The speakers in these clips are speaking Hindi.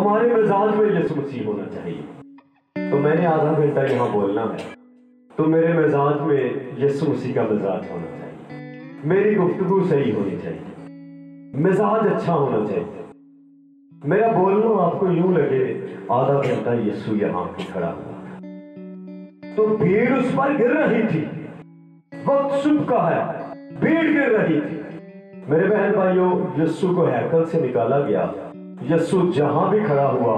हमारे मिजाज में यीशु मसीह होना चाहिए। तो मैंने आधा घंटा यहाँ बोलना है, तो मेरे मिजाज में यीशु मसीह का मिजाज होना चाहिए, मेरी गुफ्तगू सही होनी चाहिए, मिजाज अच्छा होना चाहिए। मेरा बोलना आपको यूं लगे आधा घंटा यीशु यहाँ पे खड़ा हुआ था, तो भीड़ उस पर गिर रही थी। वक्त सुबह का है, भीड़ गिर रही थी। मेरे बहन भाइयों, यीशु को हैकल से निकाला गया। यीशु जहां भी खड़ा हुआ,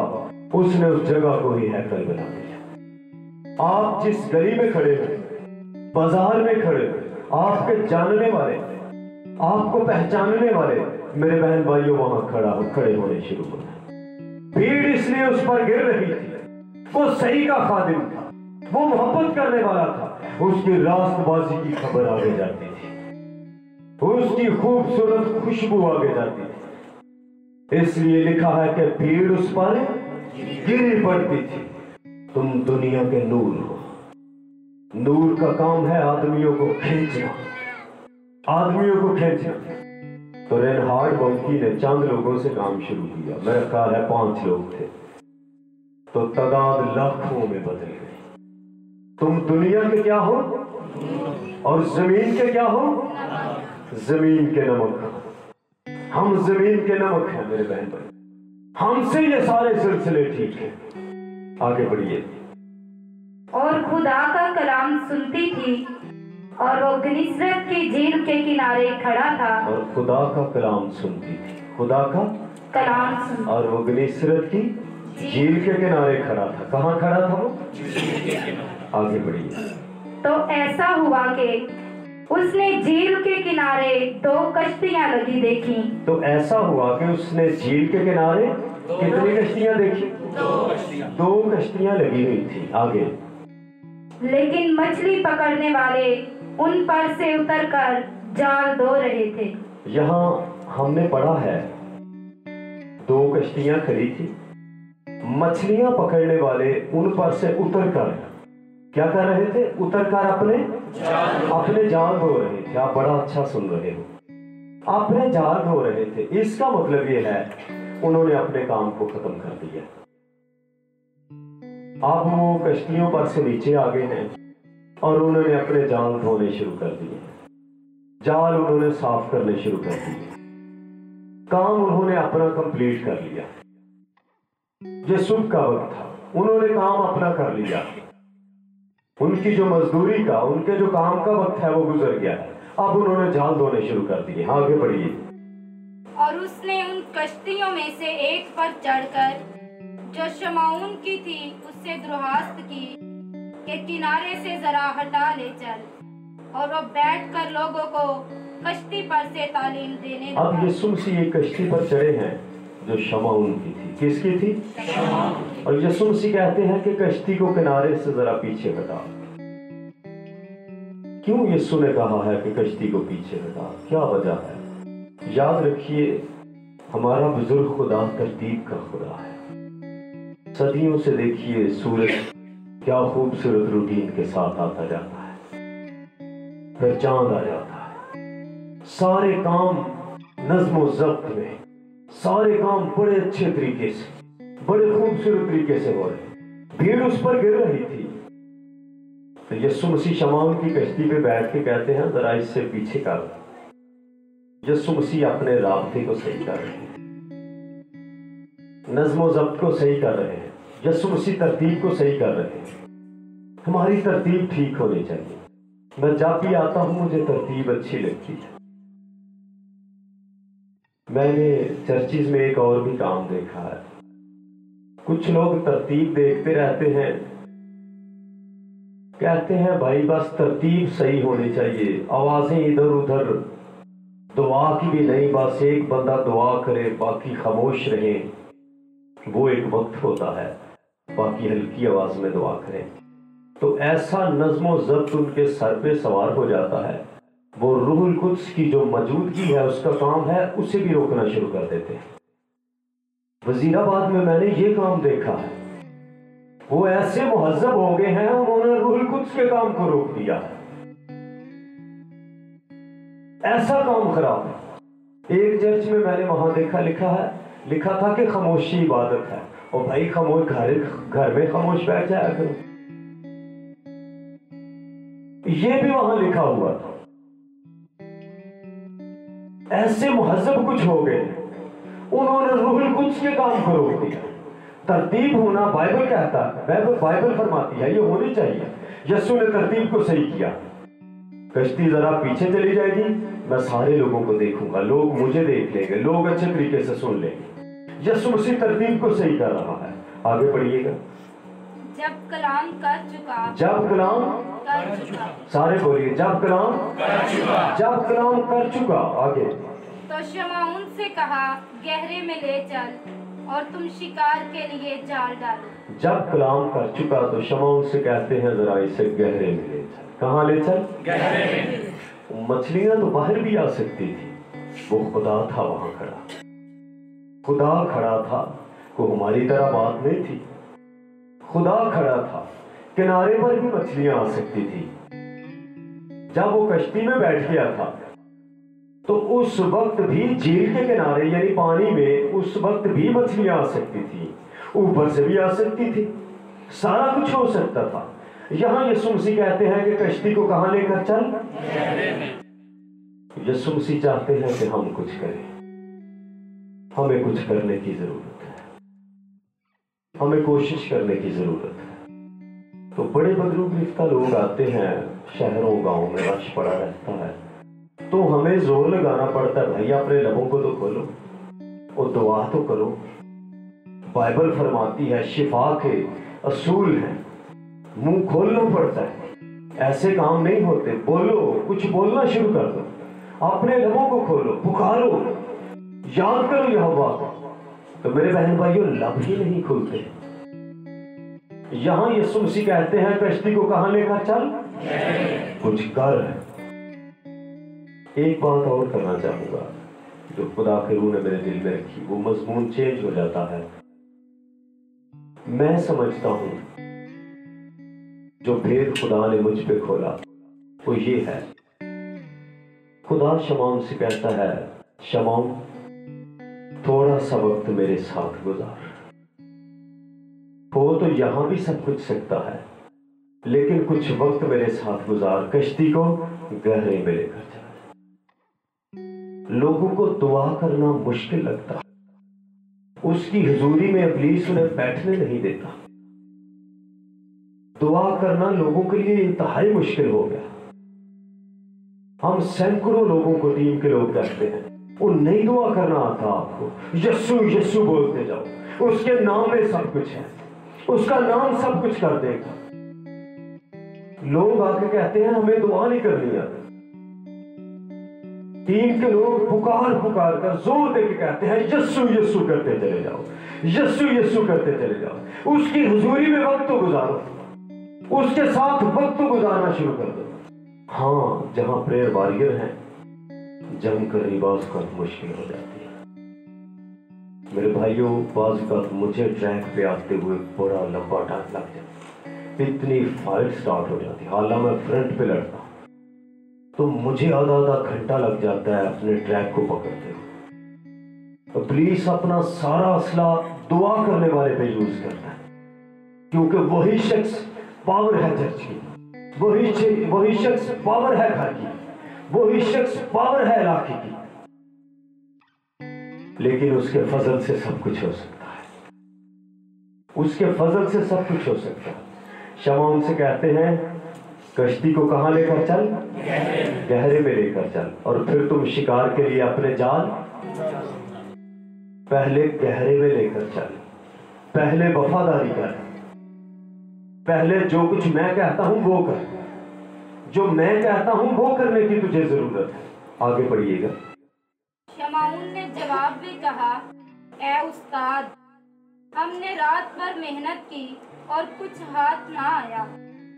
उसने उस जगह को ही हैकल बना दिया। आप जिस गली में खड़े हो, बाजार में खड़े हो, आपके जानने वाले, आपको पहचानने वाले मेरे बहन भाइयों वहां खड़े होने शुरू हो गए। भीड़ इसलिए उस पर गिर रही थी। वो सही का खादिम था, वो मोहब्बत करने वाला था। उसकी रास्तबाजी की खबर आगे जाती थी, उसकी खूबसूरत खुशबू आगे जाती थी। इसलिए लिखा है कि भीड़ उस पर गिरी पड़ती थी। तुम दुनिया के नूर हो। नूर का काम है आदमियों को खींचना, आदमियों को खींचना। तो रेनहार्ड बंकी ने चंद लोगों से काम शुरू किया। मेरा ख्याल है 5 लोग थे, तो तादाद लाखों में बदल गई। तुम दुनिया के क्या हो और जमीन के क्या हो? जमीन के नमक। हम जमीन के नमक हैं मेरे बहन भाई। हमसे ये सारे सिलसिले ठीक है। आगे बढ़िए। और खुदा का कलाम सुनती थी, और वो गनीसरत की झील के किनारे खड़ा था। और खुदा का कलाम सुनती थी, खुदा का कलाम सुनती। और वो गनीसरत की झील के किनारे खड़ा था। कहाँ खड़ा था वो? आगे बढ़िए। तो ऐसा हुआ कि उसने झील के किनारे 2 कश्तियां लगी देखी। तो ऐसा हुआ कि उसने झील के किनारे कितनी कश्तियां देखी? 2 कश्तियां लगी हुई थी। आगे। लेकिन मछली पकड़ने वाले उन पर से उतरकर जाल धो रहे थे। यहाँ हमने पढ़ा है 2 कश्तियां खड़ी थी, मछलियां पकड़ने वाले उन पर से उतरकर क्या कर रहे थे? उतरकर अपने जाल धो रहे थे। आप बड़ा अच्छा सुन रहे हो, अपने जाल धो रहे थे। इसका मतलब ये है उन्होंने अपने काम को खत्म कर दिया। अब वो कश्तियों पर से नीचे आ गए हैं और उन्होंने अपने जाल धोने शुरू कर दिए, जाल उन्होंने साफ करने शुरू कर दिए। काम उन्होंने अपना कंप्लीट कर लिया। ये सुबह का वक्त था, उन्होंने काम अपना कर लिया। उनकी जो मजदूरी का, उनके जो काम का वक्त है वो गुजर गया है। अब उन्होंने जाल धोने शुरू कर दिए। आगे बढ़िए। और उसने उन कश्तियों में से एक पर चढ़कर, जो शमौन की थी, उससे दरख्वास्त की कि किनारे से जरा हटा ले चल। और वो बैठकर लोगों को कश्ती पर से तालीम देने लगा। अब यीशु मसीह एक कश्ती पर चढ़े हैं जो शमौन की थी। किसकी थी? और यीशु मसीह कहते हैं कि कश्ती को किनारे से जरा पीछे हटा। क्यों यीशु ने कहा है कि कश्ती को पीछे हटा? क्या वजह है? याद रखिए, हमारा बुजुर्ग खुदा तरतीब का खुदा है। सदियों से देखिए सूरज क्या खूबसूरत रूटीन के साथ आता जाता है, फिर चांद आ जाता है। सारे काम नज्म व ज़ब्त में, सारे काम बड़े अच्छे तरीके से, बड़े खूबसूरत तरीके से हो रहे। भीड़ उस पर गिर रही थी। तो यीशु मसीह शमौन की कश्ती पे बैठ के कहते हैं जरा इससे पीछे कर। यीशु मसीह अपने रास्ते को सही कर रहे हैं, नज्म व ज़ब्त को सही कर रहे हैं। यीशु मसीह तरतीब को सही कर रहे हैं। हमारी तरतीब ठीक होनी चाहिए। मैं जब भी आता हूं मुझे तरतीब अच्छी लगती है। मैंने चर्चिज में एक और भी काम देखा है। कुछ लोग तरतीब देखते रहते हैं, कहते हैं भाई बस तरतीब सही होनी चाहिए, आवाजें इधर उधर, दुआ की भी नहीं, बस एक बंदा दुआ करे बाकी खामोश रहे। वो एक वक्त होता है, बाकी हल्की आवाज में दुआ करें। तो ऐसा नज़्म व ज़ब्त उनके सर पे सवार हो जाता है, वो रूहुल कुद्स की जो मौजूदगी है, उसका काम है, उसे भी रोकना शुरू कर देते हैं। वजीराबाद में मैंने ये काम देखा है। वो ऐसे मुहज्जब हो गए हैं, उन्होंने रूहुल कुद्स के काम को रोक दिया है। ऐसा काम खराब है। एक चर्च में मैंने वहां देखा, लिखा था कि खामोशी इबादत है। और भाई खामोश घर में खामोश बैठ जाया करो। ये भी वहां लिखा हुआ था। ऐसे मुहज्जब कुछ हो गए, उन्होंने रूहुल कुद्स के काम को रोक दिया। तरतीब होना बाइबल कहता है, बाइबल फरमाती है ये होनी चाहिए। यीशु ने तरतीब को सही किया। कश्ती जरा पीछे चली जाएगी, मैं सारे लोगों को देखूंगा, लोग मुझे देख लेंगे, लोग अच्छे तरीके से सुन लेंगे। यीशु उसी तरतीब को सही कर रहा है। आगे पढ़िएगा। जब कलाम कर चुका, जब कलाम कर चुका, सारे बोलिए, जब कलाम कर चुका, जब कलाम कर चुका। आगे तो शमऊन से कहा, गहरे में ले चल और तुम शिकार के लिए जाल डालो। जब कलाम कर चुका तो शमऊन से कहते हैं जरा इसे गहरे में ले चल। कहाँ ले चल? गहरे में। मछलियां तो बाहर भी आ सकती थी, वो खुदा था वहां खड़ा, खुदा खड़ा था। वो हमारी तरह बात नहीं थी, खुदा खड़ा था। किनारे पर भी मछलियां आ सकती थी। जब वो कश्ती में बैठ गया था तो उस वक्त भी झील के किनारे यानी पानी में उस वक्त भी मछलियां आ सकती थी, ऊपर से भी आ सकती थी, सारा कुछ हो सकता था। यहां यीशु मसीह कहते हैं कि कश्ती को कहां लेकर चल? यीशु मसीह चाहते हैं कि हम कुछ करें, हमें कुछ करने की जरूरत है, हमें कोशिश करने की जरूरत है। तो बड़े बदरू गिरफ्ता लोग आते हैं, शहरों गांव में रश पड़ा रहता है, तो हमें जोर लगाना पड़ता है, भाई अपने लबों को तो खोलो और दुआ तो करो। बाइबल फरमाती है शिफा के असूल हैं, मुंह खोलना पड़ता है, ऐसे काम नहीं होते। बोलो, कुछ बोलना शुरू कर दो, अपने लबों को खोलो, पुकारो, याद करो यह बात। तो मेरे बहन भाइयों, लब ही नहीं खुलते। यहां यीशु मसीह कहते हैं कश्ती को कहां लेकर चल? कुछ कर। एक बात और करना चाहूंगा जो खुदा के रूह ने मेरे दिल में रखी, वो मजमून चेंज हो जाता है। मैं समझता हूं जो भेद खुदा ने मुझ पे खोला वो ये है, खुदा शमऊन से कहता है, शमऊन थोड़ा सा वक्त मेरे साथ गुजार। हो तो यहां भी सब कुछ सकता है, लेकिन कुछ वक्त मेरे साथ गुजार, कश्ती को गहरे में लेकर चल। लोगों को दुआ करना मुश्किल लगता है, उसकी हुजूरी में इब्लीस उन्हें बैठने नहीं देता। दुआ करना लोगों के लिए इंतहाई मुश्किल हो गया। हम सैकड़ों लोगों को टीम के लोग कहते हैं, वो नहीं दुआ करना आता आपको, यीशु यीशु बोलते जाओ, उसके नाम में सब कुछ है, उसका नाम सब कुछ कर देगा। लोग आके कहते हैं हमें दुआ नहीं करनी आती। टीम के लोग पुकार पुकार कर जोर देके कहते हैं यीशु यीशु करते चले जाओ, यीशु यीशु करते चले जाओ। उसकी हुजूरी में वक्त तो गुजारो, उसके साथ वक्त तो गुजारना शुरू कर दो। हाँ, जहां प्रेयर वॉरियर हैं, जमकर रिवाज का मुश्किल हो जाती है। मेरे भाइयों, बाज का मुझे ट्रैक पे आते हुए बड़ा लंबा टाइम लग जाता, इतनी फाइट स्टार्ट हो जाती है। हालांकि मैं फ्रंट पे लड़ता हूं तो मुझे आधा घंटा लग जाता है अपने ट्रैक को पकड़ते हुए। तो प्लीज अपना सारा असला दुआ करने वाले पे यूज करता है, क्योंकि वही शख्स पावर है चर्च की, वही शख्स पावर है घर की, वही शख्स पावर है इलाके की। लेकिन उसके फजल से सब कुछ हो सकता है, उसके फजल से सब कुछ हो सकता है। शमऊन से कहते हैं कश्ती को कहां लेकर चल? गहरे में लेकर चल, और फिर तुम शिकार के लिए अपने जाल पहले गहरे में लेकर चल। पहले वफादारी कर, पहले जो कुछ मैं कहता हूं वो कर, जो मैं कहता हूं वो करने की तुझे जरूरत है। आगे बढ़िएगा। शमऊन ने जवाब में कहा, ए उस्ताद, हमने रात भर मेहनत की और कुछ हाथ ना आया।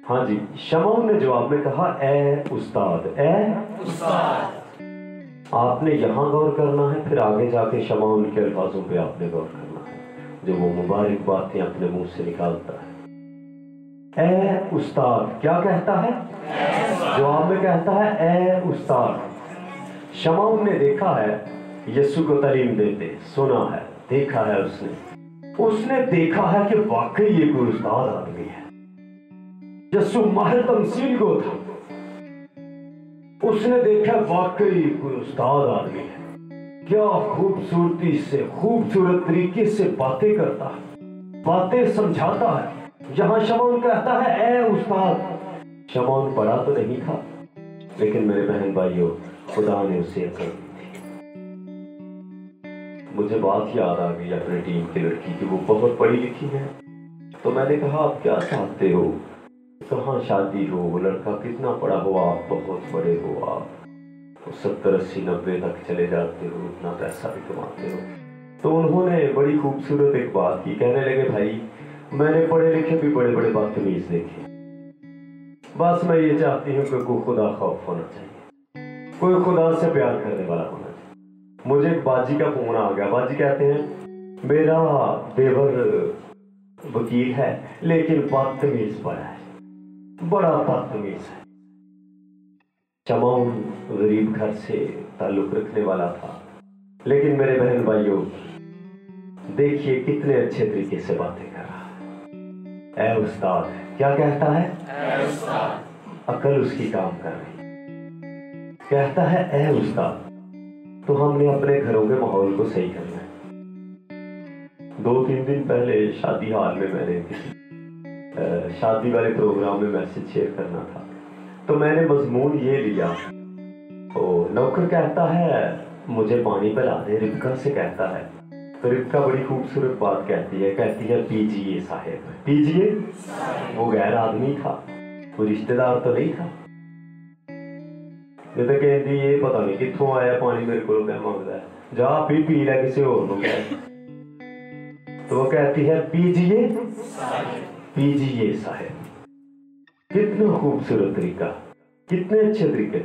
हाँ जी, शमऊन ने जवाब में कहा, ए उस्ताद, ए उस्ताद। आपने यहाँ गौर करना है, फिर आगे जाके शमऊन के अल्फाजों पे आपने गौर करना है, जो वो मुबारक बातें अपने मुंह से निकालता है। ए उस्ताद क्या कहता है? जवाब में कहता है, ए उस्ताद। शमऊन ने देखा है यीशु को तालीम देते, सुना है, देखा है उसने, उसने देखा है कि वाकई ये कोई उस्ताद आदमी है। यस्सु माहिर तमसील को था, उसने देखा वाकई कोई उस्ताद आदमी है। क्या खूबसूरती से, खूबसूरत तरीके से बातें करता है, बातें समझाता है। जहां शमौन कहता है ए उस्ताद, शमौन पढ़ा तो नहीं था, लेकिन मेरे बहन भाइयों, खुदा ने उसे अकल दी थी। मुझे बात याद आ गई अपनी टीम की लड़की की, वो बहुत पढ़ी लिखी है। तो मैंने कहा आप क्या चाहते हो, कहाँ शादी हो, वो लड़का कितना पढ़ा हो, आप बहुत बड़े हो, आप 70, 80, 90 तक चले जाते हो, इतना पैसा भी कमाते हो। तो उन्होंने बड़ी खूबसूरत एक बात की, कहने लगे भाई मैंने पढ़े लिखे भी बड़े बड़े बदतमीज देखे, बस मैं ये चाहती हूँ कि कोई खुदा खौफ होना चाहिए, कोई खुदा से प्यार करने वाला होना चाहिए। मुझे एक बाजी का फोन आ गया, बाजी कहते हैं मेरा देवर वकील है लेकिन बदतमीज बड़ा है, बड़ा बदतमीज है। शमौन गरीब घर से ताल्लुक रखने वाला था, लेकिन मेरे बहन भाइयों देखिए कितने अच्छे तरीके से बातें कर रहा है। ऐ उस्ताद, क्या कहता है? ऐ उस्ताद। अकल उसकी काम कर रही, कहता है ऐ उस्ताद। तो हमने अपने घरों के माहौल को सही करना है। 2-3 दिन पहले शादी हाल में मैंने किसी शादी वाले प्रोग्राम में मैसेज शेयर करना था, तो मैंने मजमून ये लिया, तो नौकर कहता है मुझे पानी पिला दे, रिबका से कहता है। तो रिबका बड़ी खूबसूरत बात कहती है पीजिए साहेब, पीजिए। वो गैर आदमी था, वो रिश्तेदार तो नहीं था। ये तो कहती ये पता नहीं कित्थों आया पानी, मेरे को क्या मांगता है, जा पी ले किसी और को कह। तो वो कहती है पीजिए पीजिए साहेब। कितना खूबसूरत तरीका, कितने अच्छे तरीके।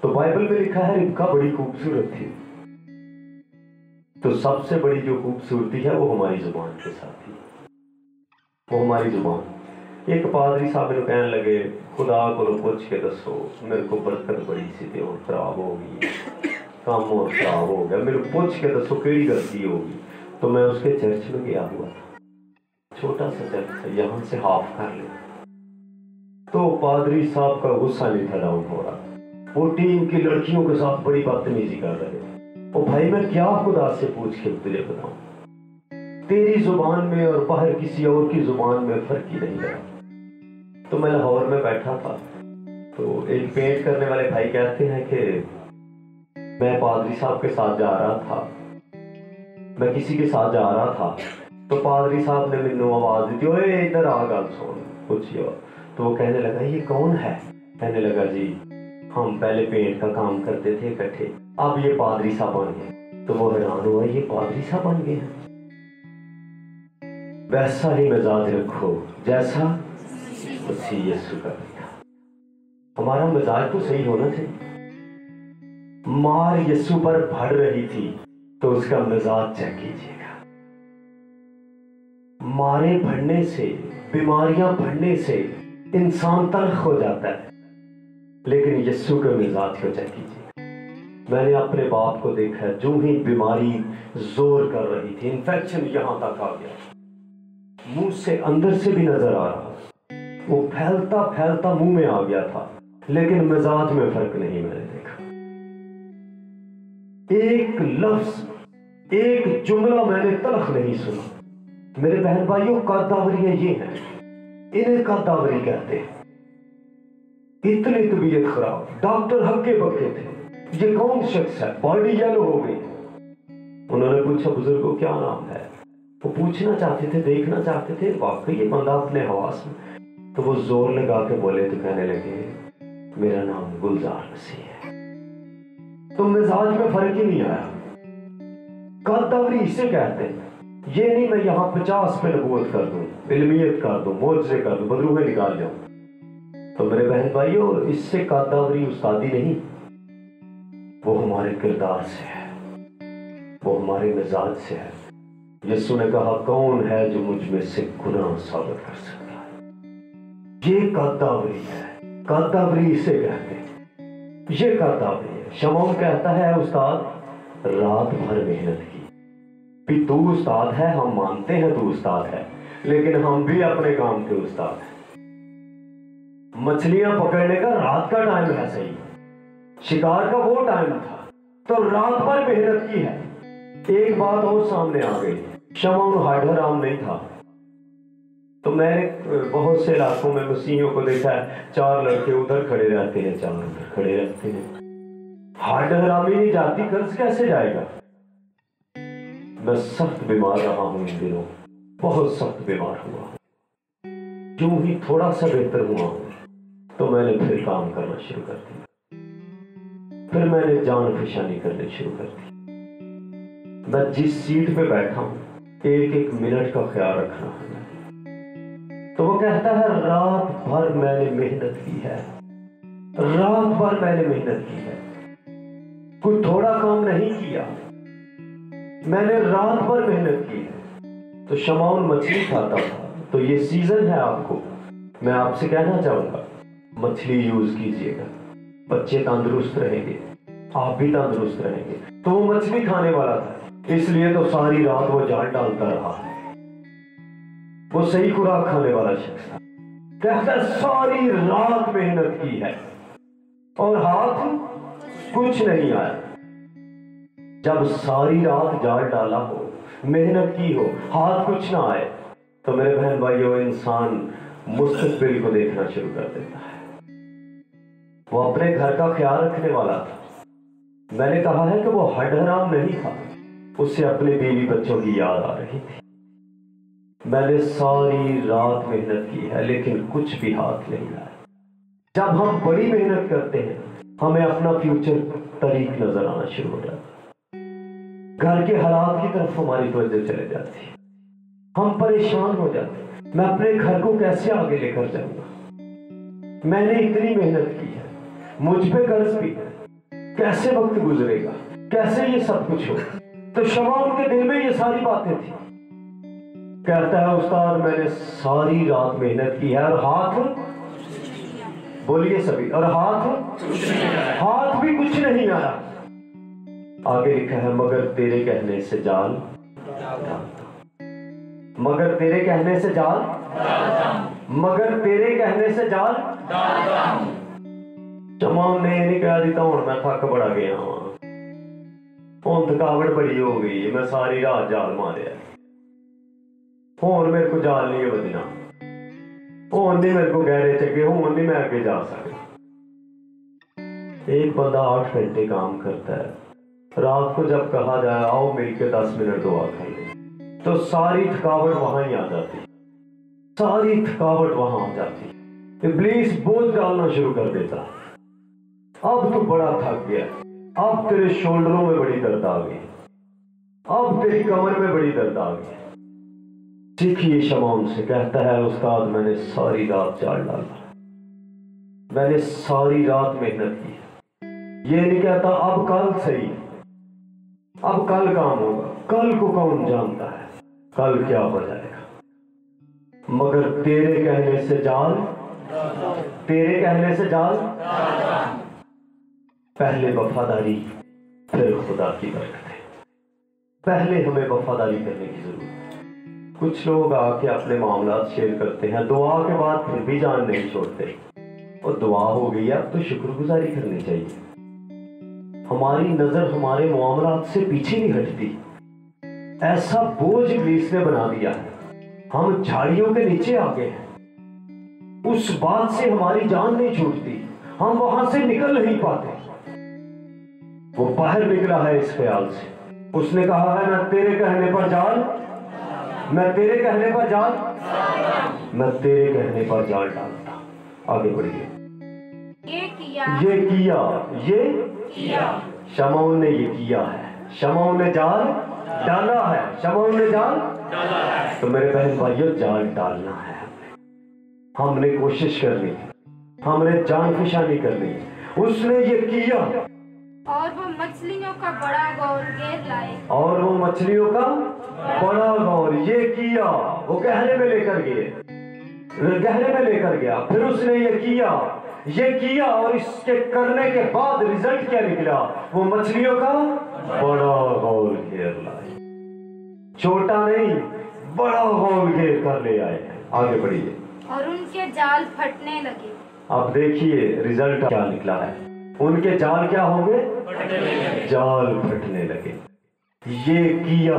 तो बाइबल में लिखा है रिबका बड़ी खूबसूरत थी। तो सबसे बड़ी जो खूबसूरती है वो हमारी जुबान के साथ थी, वो हमारी जुबान। एक पादरी साहब ने कहने लगे खुदा को पूछ के दसो मेरे को बरकत बड़ी सी और खराब हो गई, काम और खराब हो गया, मेरे को पूछ के दसो केड़ी गलती होगी। तो मैं उसके चर्च में गया हुआ था, छोटा सा चर्च है, यहाँ से हाफ कर ले। तो पादरी साहब का गुस्सा नहीं था डाउन हो रहा, वो टीम की लड़कियों के साथ बड़ी बदतमीजी कर रहे थे। ओ भाई मैं क्या खुदा से पूछ के तुझे बताऊं, तेरी जुबान में और बाहर किसी और की जुबान में फर्क ही नहीं लगा। तो मैं लाहौर में बैठा था, तो एक पेंट करने वाले भाई कहते हैं कि मैं पादरी साहब के साथ जा रहा था, मैं किसी के साथ जा रहा था, तो पादरी साहब ने मैंने आवाज दी, ओए इधर आ गल सुन पूछियो। तो वो कहने लगा ये कौन है? कहने लगा जी हम पहले पेंट का काम करते थे इकट्ठे, अब ये पादरी साहब बन गए। तो वो हैरान हुआ ये पादरी साहब बन गए हैं। वैसा ही मिजाज रखो जैसा मसीह यीशु का था। हमारा मिजाज तो सही होना चाहिए। मार यीशु पर भर रही थी तो उसका मिजाज चेक कीजिएगा। मारे भरने से, बीमारियां भरने से इंसान तल्ख हो जाता है, लेकिन यीशु के मिजाज को चेक कीजिए। मैंने अपने बाप को देखा, जो ही बीमारी जोर कर रही थी, इन्फेक्शन यहां तक आ गया, मुंह से अंदर से भी नजर आ रहा, वो फैलता फैलता मुंह में आ गया था, लेकिन मिजाज में फर्क नहीं मैंने देखा। एक लफ्ज, एक जुमला मैंने तलख नहीं सुना। मेरे बहन भाइयों कादावरियां ये हैं, इन्हें कादावरी कहते हैं। इतनी तबीयत खराब, डॉक्टर हक्के बक्के थे, ये कौन शख्स है, बॉडी येलो हो गई। उन्होंने पूछा बुजुर्गों क्या नाम है, वो पूछना चाहते थे, देखना चाहते थे वाकई ये बंदा अपने हवास में। तो वो जोर लगा के बोले, तो कहने लगे मेरा नाम गुलजार मसीह है। तो मिजाज में फर्क ही नहीं आया। कादावरी इसे कहते हैं। ये नहीं मैं यहाँ 50 पे नबूवत कर दूं, इल्मियत कर दूं, मोजज़े कर दूं, बदरूहें निकाल जाऊं। तो मेरे बहन भाइयों इससे कादावरी उस्तादी नहीं, वो हमारे किरदार से है, वो हमारे मिजाज से है। यीशु ने कहा कौन है जो मुझ में से गुनाह साबित कर सकता है। ये कादावरी है, कादावरी इसे कहते हैं, ये कादावरी है। शमौन कहता है उस्ताद रात भर मेहनत की, भी तू उस्ताद है, हम मानते हैं तू उस्ताद है, लेकिन हम भी अपने काम के उस्ताद हैं। मछलियां पकड़ने का रात का टाइम है, सही, शिकार का वो टाइम था, तो रात भर मेहनत की है। एक बात और सामने आ गई, शमाउन हाइडर नहीं था। तो मैंने बहुत से इलाकों में मसीहियों को देखा है, 4 लड़के उधर खड़े रहते हैं, 4 उधर खड़े रहते हैं। हाइडर ही नहीं जाती, कर्ज कैसे जाएगा? मैं सख्त बीमार रहा हूं इन दिनों, बहुत सख्त बीमार हुआ हूं। यूं ही थोड़ा सा बेहतर हुआ हूं तो मैंने फिर काम करना शुरू कर दिया। फिर मैंने जान फिशानी करनी शुरू कर दी। मैं जिस सीट पे बैठा हूं, एक एक मिनट का ख्याल रखना है। तो वो कहता है रात भर मैंने मेहनत की है, रात भर मैंने मेहनत की है, कोई थोड़ा काम नहीं किया, मैंने रात भर मेहनत की है। तो शमाउन मछली खाता था। तो ये सीजन है, आपको मैं आपसे कहना चाहूंगा, मछली यूज कीजिएगा, बच्चे तंदुरुस्त रहेंगे, आप भी तंदुरुस्त रहेंगे। तो वो मछली खाने वाला था, इसलिए तो सारी रात वो जाल डालता रहा। वो सही खुराक खाने वाला शख्स था। कहता सारी रात मेहनत की है और हाथ कुछ नहीं आया। जब सारी रात जाल डाला हो, मेहनत की हो, हाथ कुछ ना आए, तो मेरे बहन भाइयों, इंसान मुस्तकबिल को देखना शुरू कर देता है। वो अपने घर का ख्याल रखने वाला था। मैंने कहा है कि वो हडहराम नहीं था, उससे अपने बीवी बच्चों की याद आ रही थी। मैंने सारी रात मेहनत की है, लेकिन कुछ भी हाथ नहीं आया। जब हम बड़ी मेहनत करते हैं, हमें अपना फ्यूचर तरीक नजर आना शुरू हो जाता है। घर के हालात की तरफ हमारी तवज्जो चले जाती है, हम परेशान हो जाते हैं। मैं अपने घर को कैसे आगे लेकर जाऊंगा? मैंने इतनी मेहनत की है, मुझ पे कर्ज भी है, कैसे वक्त गुजरेगा, कैसे ये सब कुछ हो? तो शमाउन के दिल में ये सारी बातें थी। कहता है उस्ताद मैंने सारी रात मेहनत की है और हाथ, बोलिए सभी, और हाथ भी कुछ नहीं आया। आगे लिखा है मगर तेरे कहने से जाल डालता, मगर तेरे कहने से जाल, मगर तेरे कहने से जाल। शमाउन ने नहीं कह दिता हूं मैं थक बड़ा गया हूं, थकावट बड़ी हो गई है, मैं सारी रात जाल मारिया, मेरे को जाल नहीं बजना, नहीं मेरे को गहरे चगे, नहीं मैं आगे जा सकता। एक बंदा 8 घंटे काम करता है, रात को जब कहा जाए आओ मिलकर 10 मिनट दुआ कर ले, तो सारी थकावट वहां ही आ जाती, सारी थकावट वहां आ जाती। इब्लीस बोझ डालना शुरू कर देता, अब तो बड़ा थक गया, अब तेरे शोल्डरों में बड़ी दर्द आ गई, अब तेरी कमर में बड़ी दर्द आ गई। सीखिए शमाउन से। कहता है उस्ताद मैंने सारी रात जाल डाला, मैंने सारी रात मेहनत की। ये नहीं कहता अब कल सही, अब कल काम होगा, कल को कौन जानता है कल क्या हो जाएगा। मगर तेरे कहने से जाल, तेरे कहने से जाल। पहले वफादारी, फिर खुदा की बरकत है। पहले हमें वफादारी करने की जरूरत है। कुछ लोग आके अपने मामला शेयर करते हैं, दुआ के बाद फिर भी जान नहीं छोड़ते, और दुआ हो गई अब तो शुक्रगुजारी करनी चाहिए। हमारी नजर हमारे मामलात से पीछे नहीं हटती। ऐसा बोझ इब्लीस ने बना दिया है, हम झाड़ियों के नीचे आ गए हैं। उस बात से हमारी जान नहीं छूटती, हम वहां से निकल नहीं पाते। वो बाहर निकला है इस ख्याल से, उसने कहा है मैं तेरे कहने पर जाल, मैं तेरे कहने पर जाल, मैं तेरे कहने पर जाल डालता। आगे बढ़िए। ये किया, ये किया, शमाउन ने ये किया है, शमाउन ने जाल डाला है, शमाउन ने जाल डाला है। तो मेरे बहन भाइयों जाल डालना है, हमने कोशिश करनी, हमने जान फिशानी करनी। उसने ये किया और वो मछलियों का बड़ा गौर घेर लाए, और वो मछलियों का बड़ा गौर ये किया, वो गहरे में लेकर गए, गहरे में लेकर गया। फिर उसने ये किया और इसके करने के बाद रिजल्ट क्या निकला? वो मछलियों का बड़ा गौर घेर लाए। छोटा नहीं बड़ा हॉल घेर कर ले आए। आगे बढ़िए। और उनके जाल फटने लगे। अब देखिए रिजल्ट क्या निकला है। उनके जाल क्या होंगे? जाल फटने लगे। ये किया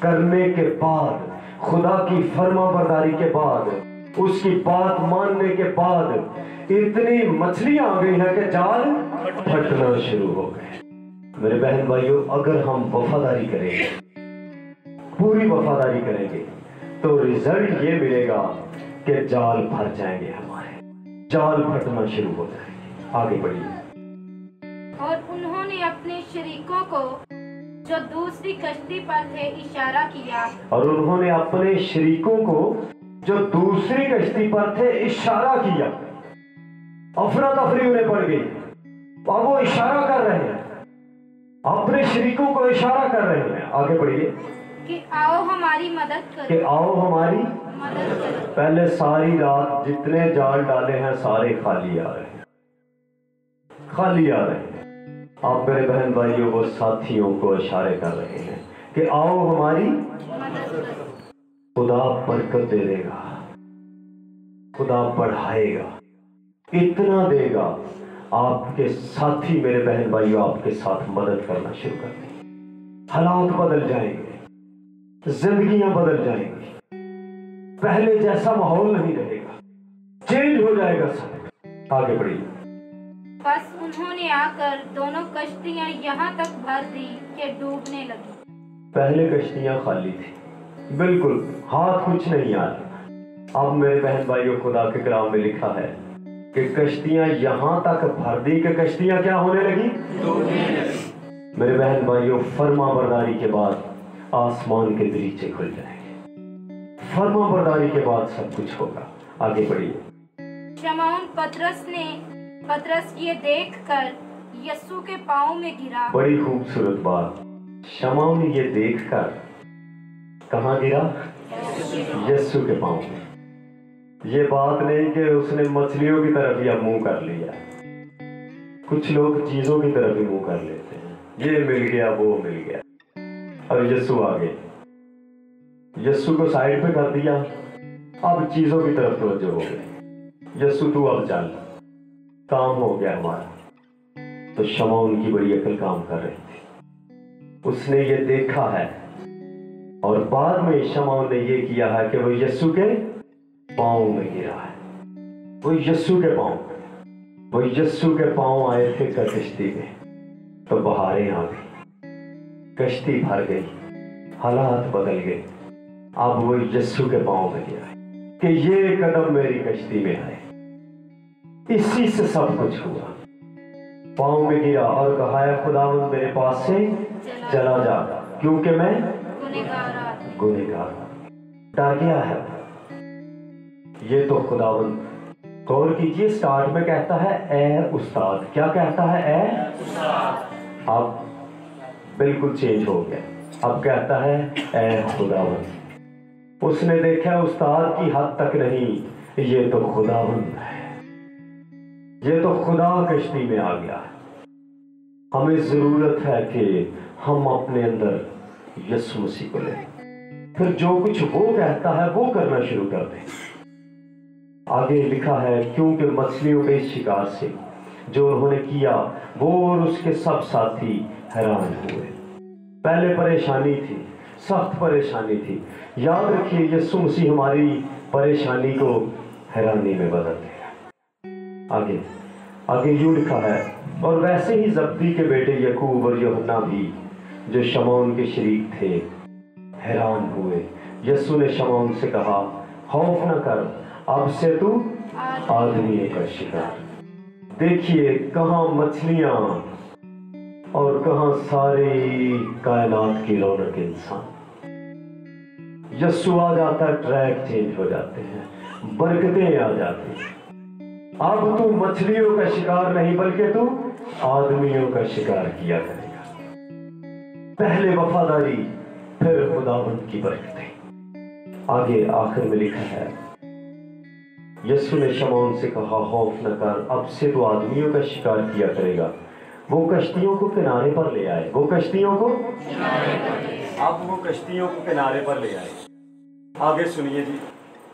करने के बाद, खुदा की फरमाबरदारी के बाद, उसकी बात मानने के बाद इतनी मछलियां आ गई हैं कि जाल फटना शुरू हो गए। मेरे बहन भाइयों, अगर हम वफादारी करेंगे, पूरी वफादारी करेंगे, तो रिजल्ट ये मिलेगा कि जाल भर जाएंगे, हमारे जाल फटना शुरू हो जाएंगे। आगे बढ़िए। और उन्होंने अपने शरीकों को जो दूसरी कश्ती पर थे इशारा किया। और उन्होंने अपने शरीकों को जो दूसरी कश्ती पर थे इशारा किया। अफरा तफरी उन्हें पड़ गई। अब वो इशारा कर रहे हैं, अपने शरीकों को इशारा कर रहे हैं। आगे बढ़िए। कि आओ हमारी मदद करो। कि आओ हमारी मदद करो। पहले सारी रात जितने जाल डाले हैं सारे खाली आ रहे हैं, खाली आ रहे हैं। आप मेरे बहन भाइयों वो साथियों को इशारे कर रहे हैं कि आओ हमारी मदद करो। खुदा बरकत दे देगा, खुदा बढ़ाएगा, इतना देगा, आपके साथी मेरे बहन भाइयों आपके साथ मदद करना शुरू कर देंगे। हालात बदल जाएंगे, जिंदगियां बदल जाएंगी, पहले जैसा माहौल नहीं रहेगा, चेंज हो जाएगा सब। आगे बढ़िए। बस उन्होंने आकर दोनों कश्तियां यहाँ तक भर दी कि डूबने लगी। पहले कश्तियां खाली थी, बिल्कुल हाथ कुछ नहीं आया। अब मेरे बहन भाइयों खुदा के कलाम में लिखा है कि कश्तियां यहाँ तक भर दी कि कश्तियां क्या होने लगी? मेरे बहन भाइयों फर्मा बरदारी के बाद आसमान के दरीचे खुल जाएंगे, फर्मा बरदारी के बाद सब कुछ होगा। आगे बढ़िए। शमौन पतरस ये देखकर यीशु के पांव में गिरा। बड़ी खूबसूरत बात। शमौन ये देखकर कहाँ गिरा? यीशु के पांव में। ये बात नहीं कि उसने मछलियों की तरफ ही अब मुंह कर लिया। कुछ लोग चीजों की तरफ ही मुंह कर लेते हैं, ये मिल गया वो मिल गया, और यीशु आ गए, यीशु को साइड पे कर दिया, अब चीजों की तरफ तवज्जो हो गई। यीशु तू अब चल, काम हो गया हमारा। तो शमौन की बड़ी अकल काम कर रही थी, उसने ये देखा है और बाद में शमौन ने ये किया है कि वो यीशु के पांव में गिरा है। वो यीशु के पांव, वो यीशु के पांव आए थे कश्ती में, तो बहारें आ गई, कश्ती भर गई, हालात बदल गए। अब वो यीशु के पांव में गिरा है कि ये कदम मेरी कश्ती में आए। इसी से सब कुछ हुआ। पांव में गिरा और कहा है खुदावंद मेरे पास से चला जा, क्योंकि मैं गुनहगार। डर गया है ये तो खुदावंद। गौर कीजिए, स्टार्ट में कहता है ए उस्ताद। क्या कहता है? ए उस्ताद। अब बिल्कुल चेंज हो गया, अब कहता है ए खुदावंद। उसने देखा उस्ताद की हद तक नहीं, ये तो खुदावंद है, ये तो खुदा कश्ती में आ गया है। हमें जरूरत है कि हम अपने अंदर यीशु मसीह को लें, फिर जो कुछ वो कहता है वो करना शुरू कर दें। आगे लिखा है क्योंकि मछलियों के इस शिकार से जो उन्होंने किया वो और उसके सब साथी हैरान हुए। पहले परेशानी थी, सख्त परेशानी थी। याद रखिए यीशु मसीह हमारी परेशानी को हैरानी में बदल देगा। आगे आगे यूं लिखा है और वैसे ही जब्दी के बेटे याकूब और यूहन्ना भी जो शमौन के शरीक थे हैरान हुए। यीशु ने शमौन से कहा खौफ न कर, अब से तू आदमी का शिकार। देखिए कहाँ मछलियां और कहाँ सारी कायनात की रौनक इंसान। यीशु आ जाता, ट्रैक चेंज हो जाते हैं, बरकतें आ जाती हैं। अब तू मछलियों का शिकार नहीं बल्कि तू आदमियों का शिकार किया करेगा। पहले वफादारी, फिर खुदावंद की बरकतें। आगे आखिर में लिखा है यीशु ने शमौन से कहा खौफ न कर, अब से तू आदमियों का शिकार किया करेगा। वो कश्तियों को किनारे पर ले आए, वो कश्तियों को आप वो कश्तियों को किनारे पर ले आए। आगे सुनिए जी,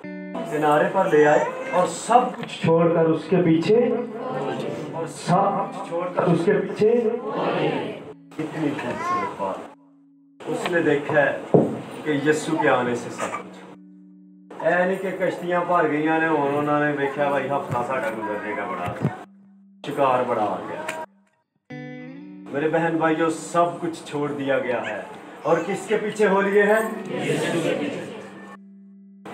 किनारे पर ले आए और सब कुछ छोड़कर उसके पीछे, और सब कुछ छोड़कर उसके पीछे। इतनी खूबसूरत बात। उसने देखा है कि यीशु के आने से सब कुछ ऐ नहीं कि कश्तियां भर गई ने, उन्होंने देखा भाई हफ्ता साढ़ा गुजरने का बड़ा शिकार बड़ा आ गया। मेरे बहन भाइयों, सब कुछ छोड़ दिया गया है और किसके पीछे हो लिए हैं? यीशु के पीछे।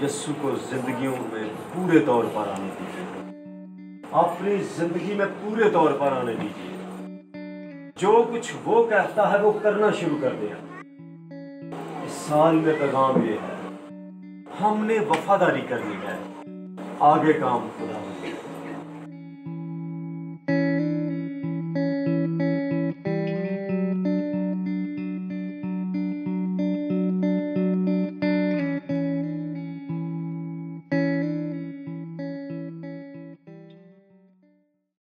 यीशु को जिंदगियों में पूरे तौर पर आने दीजिए, अपनी जिंदगी में पूरे तौर पर आने दीजिए। जो कुछ वो कहता है वो करना शुरू कर दिया। इस साल में पैगाम ये है, हमने वफादारी करनी है, आगे काम खुदा